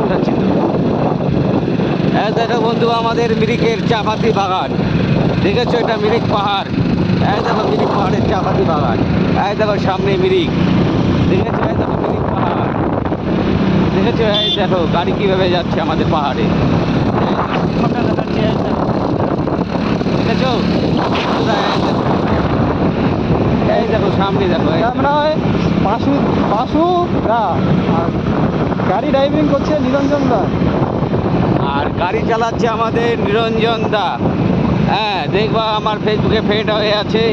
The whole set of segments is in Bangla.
দেখাচ্ছি তো। দেখো বন্ধু, আমাদের মিরিকের চাপাতি বাগান দেখেছো? এটা মিরিক পাহাড়। দেখো মিরিক পাহাড়ের চাপাতি বাগান। দেখো সামনে মিরিক, দেখেছো? দেখো মিরিক পাহাড়, দেখেছো? দেখো গাড়ি কিভাবে যাচ্ছে আমাদের পাহাড়ে। দেখাচ্ছে, দেখেছো? এই দেখো সামনে, দেখো আমরা পাশু পাশু দা আর গাড়ি ড্রাইভিং করছে নিরঞ্জন দা। আর গাড়ি চালাচ্ছে আমাদের নিরঞ্জন দা। দেখবা আমার ফেসবুকে ফ্রেন্ড হয়ে আছে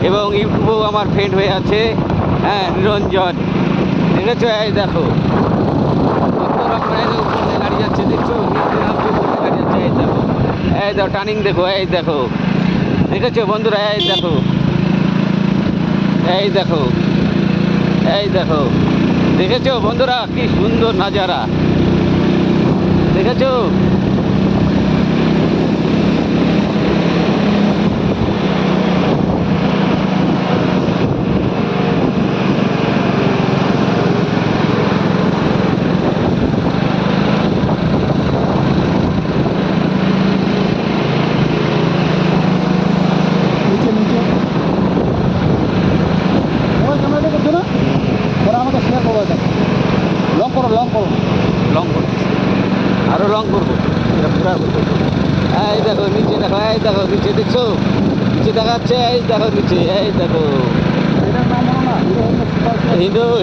এবং ইউটিউবেও আমার ফ্রেন্ড হয়ে আছে। নিরঞ্জন, দেখেছো? এই দেখো গাড়ি যাচ্ছে, দেখছো? গাড়ি যাচ্ছে, এই দেখো, এই দেখো টার্নিং দেখো, এই দেখো, দেখেছো বন্ধুরা? এই দেখো, এই দেখো, এই দেখো, দেখেছো বন্ধুরা? কি সুন্দর নাজারা, দেখেছো? নিচে নিচে ওই ক্যামেরা করছো না? ওরা আমাকে শেয়ার করো, এটা লং করো, লং করো। লং করবো, আরো লং করবো, এটা পুরা করবো। এই দেখো নিচে, দেখো, এই দেখো নিচে, দেখছো? নিচে দেখাচ্ছে, এই দেখো নিচে, এই দেখো এটার নাম বলো না,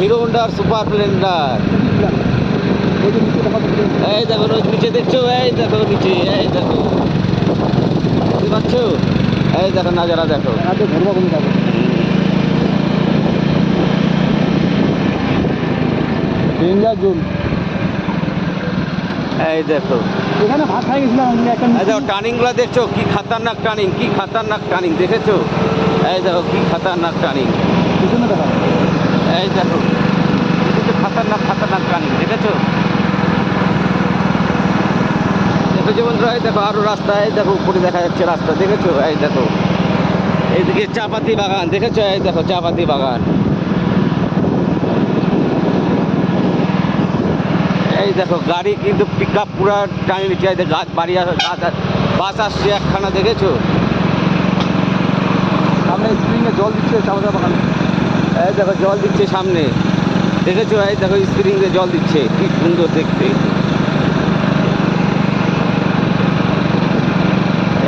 হিরো হোন্ডার সুপার স্প্লেন্ডার। ওই যে নিচে দেখা যাচ্ছে। এই দেখো নিচে, দেখছো? এই দেখো নিচে, এই দেখো, দেখতে পাচ্ছ? এই দেখো নাজারা, দেখো। আগে ঘুরবো কোন যাবো। Danger zone. এই দেখো, এখানে ভাত খাই গেছিলাম আমি একটা। এই দেখো টার্নিংগুলো দেখছো? কি খাতারনাক টার্নিং, কি খাতারনাক টার্নিং, দেখেছো? এই দেখো কি খাতারনাক টার্নিং, পিছনে দেখা। এই দেখো, দেখেছো? খাতারনাক খাতারনাক টার্নিং, দেখেছো? দেখেছো বন্ধুরা? এই দেখো আরো রাস্তা, এই দেখো উপরে দেখা যাচ্ছে রাস্তা, দেখেছো? এই দেখো এইদিকে চাপাতি বাগান, দেখেছো? এই দেখো চাপাতি বাগান। এই দেখো গাড়ি কিন্তু পিক আপ পুরা টানিয়ে নিচ্ছে। এই গাছ বাড়ি গাছ, বাস আসছে একখানা, দেখেছো? সামনে স্প্রিংয়ে জল দিচ্ছে চাপা বাগানে। এই দেখো জল দিচ্ছে সামনে, দেখেছো? এই দেখো স্প্রিংয়ে জল দিচ্ছে, কি সুন্দর দেখতে।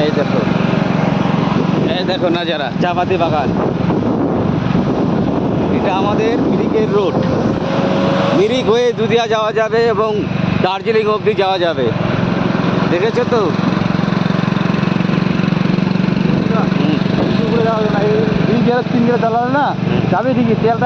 এই দেখো, এই দেখো নাজারা চাপাতি বাগান। এটা আমাদের মিরিকের রোড। মিরিক হয়ে দুধিয়া যাওয়া যাবে এবং দার্জিলিং অবধি যাওয়া যাবে, দেখেছো তো? তিন গেলে চালালে না যাবে ঠিকই, তেলটা